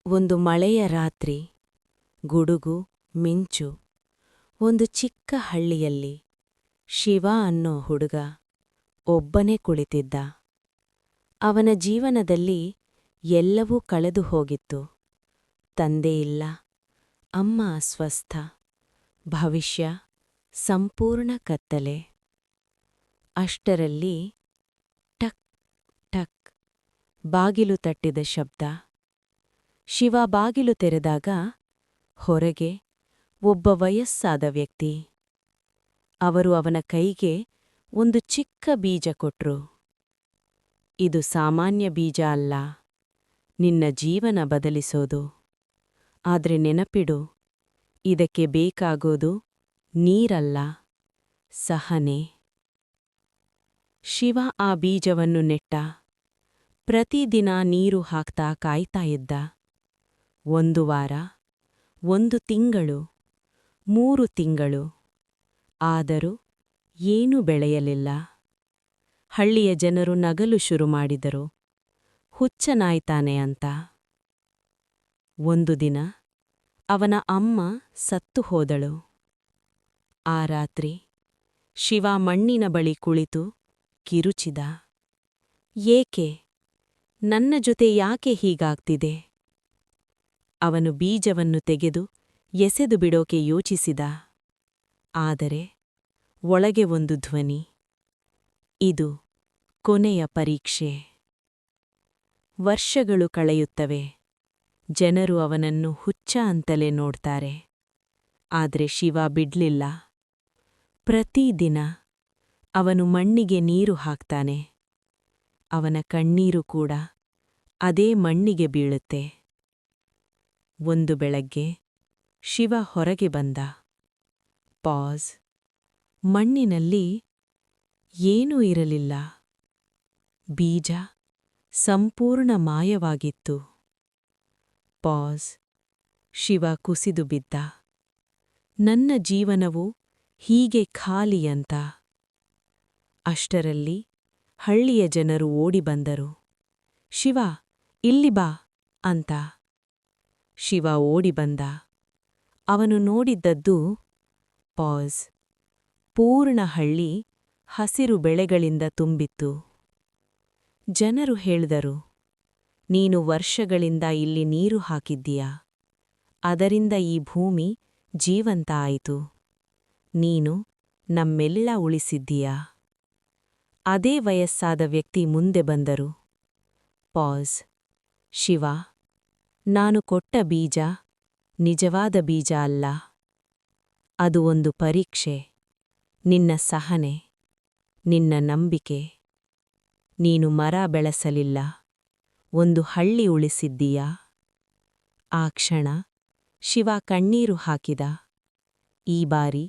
ಒಂದು ಮಳೆಯ ರಾತ್ರಿ, ಗುಡುಗು, ಮಿಂಚು. ಒಂದು ಚಿಕ್ಕ ಹಳ್ಳಿಯಲ್ಲಿ ಶಿವ ಅನ್ನೋ ಹುಡುಗ ಒಬ್ಬನೇ ಕುಳಿತಿದ್ದ. ಅವನ ಜೀವನದಲ್ಲಿ ಎಲ್ಲವೂ ಕಳೆದು ಹೋಗಿತ್ತು. ತಂದೆಯಿಲ್ಲ, ಅಮ್ಮ ಅಸ್ವಸ್ಥ, ಭವಿಷ್ಯ ಸಂಪೂರ್ಣ ಕತ್ತಲೆ. ಅಷ್ಟರಲ್ಲಿ ಟಕ್ ಟಕ್ ಬಾಗಿಲು ತಟ್ಟಿದ ಶಬ್ದ. ಶಿವ ಬಾಗಿಲು ತೆರೆದಾಗ ಹೊರಗೆ ಒಬ್ಬ ವಯಸ್ಸಾದ ವ್ಯಕ್ತಿ. ಅವರು ಅವನ ಕೈಗೆ ಒಂದು ಚಿಕ್ಕ ಬೀಜ ಕೊಟ್ರು. ಇದು ಸಾಮಾನ್ಯ ಬೀಜ ಅಲ್ಲ, ನಿನ್ನ ಜೀವನ ಬದಲಿಸೋದು. ಆದ್ರೆ ನೆನಪಿಡು, ಇದಕ್ಕೆ ಬೇಕಾಗೋದು ನೀರಲ್ಲ, ಸಹನೆ. ಶಿವ ಆ ಬೀಜವನ್ನು ನೆಟ್ಟ. ಪ್ರತಿದಿನ ನೀರು ಹಾಕ್ತಾ ಕಾಯ್ತಾ ಇದ್ದ. 1 ವಾರ, 1 ತಿಂಗಳು, 3 ತಿಂಗಳು. ಆದರೂ ಏನೂ ಬೆಳೆಯಲಿಲ್ಲ. ಹಳ್ಳಿಯ ಜನರು ನಗಲು ಶುರು ಮಾಡಿದರು, ಹುಚ್ಚನಾಯ್ತಾನೆ ಅಂತ. ಒಂದು ದಿನ ಅವನ ಅಮ್ಮ ಸತ್ತು ಹೋದಳು. ಆ ರಾತ್ರಿ ಶಿವ ಮಣ್ಣಿನ ಬಳಿ ಕುಳಿತು ಕಿರುಚಿದ. ಏಕೆ? ನನ್ನ ಜೊತೆ ಯಾಕೆ ಹೀಗಾಗ್ತಿದೆ? ಅವನು ಬೀಜವನ್ನು ತೆಗೆದು ಎಸೆದು ಬಿಡೋಕೆ ಯೋಚಿಸಿದ. ಆದರೆ ಒಳಗೆ ಒಂದು ಧ್ವನಿ, ಇದು ಕೊನೆಯ ಪರೀಕ್ಷೆ. ವರ್ಷಗಳು ಕಳೆಯುತ್ತವೆ. ಜನರು ಅವನನ್ನು ಹುಚ್ಚ ಅಂತಲೇ ನೋಡ್ತಾರೆ. ಆದ್ರೆ ಶಿವ ಬಿಡ್ಲಿಲ್ಲ. ಪ್ರತಿದಿನ ಅವನು ಮಣ್ಣಿಗೆ ನೀರು ಹಾಕ್ತಾನೆ. ಅವನ ಕಣ್ಣೀರು ಕೂಡ ಅದೇ ಮಣ್ಣಿಗೆ ಬೀಳುತ್ತೆ. ಒಂದು ಬೆಳಗ್ಗೆ ಶಿವ ಹೊರಗೆ ಬಂದ. ಪಾಸ್. ಮಣ್ಣಿನಲ್ಲಿ ಏನೂ ಇರಲಿಲ್ಲ. ಬೀಜ ಸಂಪೂರ್ಣ ಮಾಯವಾಗಿತ್ತು. ಪಾಸ್. ಶಿವ ಕುಸಿದು ಬಿದ್ದ. ನನ್ನ ಜೀವನವು ಹೀಗೆ ಖಾಲಿ ಅಂತ. ಅಷ್ಟರಲ್ಲಿ ಹಳ್ಳಿಯ ಜನರು ಓಡಿ ಬಂದರು. ಶಿವ, ಇಲ್ಲಿ ಬಾ ಅಂತ. ಶಿವ ಓಡಿ ಬಂದ. ಅವನು ನೋಡಿದ್ದದ್ದು ಪಾಸ್. ಪೂರ್ಣ ಹಳ್ಳಿ ಹಸಿರು ಬೆಳೆಗಳಿಂದ ತುಂಬಿತ್ತು. ಜನರು ಹೇಳಿದರು, ನೀನು ವರ್ಷಗಳಿಂದ ಇಲ್ಲಿ ನೀರು ಹಾಕಿದ್ದೀಯಾ, ಅದರಿಂದ ಈ ಭೂಮಿ ಜೀವಂತ ಆಯಿತು. ನೀನು ನಮ್ಮೆಲ್ಲ ಉಳಿಸಿದ್ದೀಯಾ. ಅದೇ ವಯಸ್ಸಾದ ವ್ಯಕ್ತಿ ಮುಂದೆ ಬಂದರು. ಪಾಸ್. ಶಿವ, ನಾನು ಕೊಟ್ಟ ಬೀಜ ನಿಜವಾದ ಬೀಜ ಅಲ್ಲ. ಅದು ಒಂದು ಪರೀಕ್ಷೆ. ನಿನ್ನ ಸಹನೆ, ನಿನ್ನ ನಂಬಿಕೆ. ನೀನು ಮರ ಬೆಳೆಸಲಿಲ್ಲ, ಒಂದು ಹಳ್ಳಿ ಉಳಿಸಿದ್ದೀಯಾ. ಆ ಕ್ಷಣ ಶಿವ ಕಣ್ಣೀರು ಹಾಕಿದ. ಈ ಬಾರಿ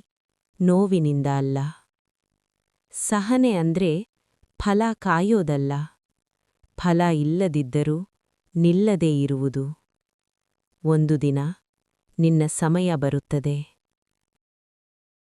ನೋವಿನಿಂದ ಅಲ್ಲ. ಸಹನೆ ಅಂದ್ರೆ ಫಲ ಕಾಯೋದಲ್ಲ, ಫಲ ಇಲ್ಲದಿದ್ದರೂ ನಿಲ್ಲದೇ ಇರುವುದು. ಒಂದು ದಿನ ನಿನ್ನ ಸಮಯ ಬರುತ್ತದೆ.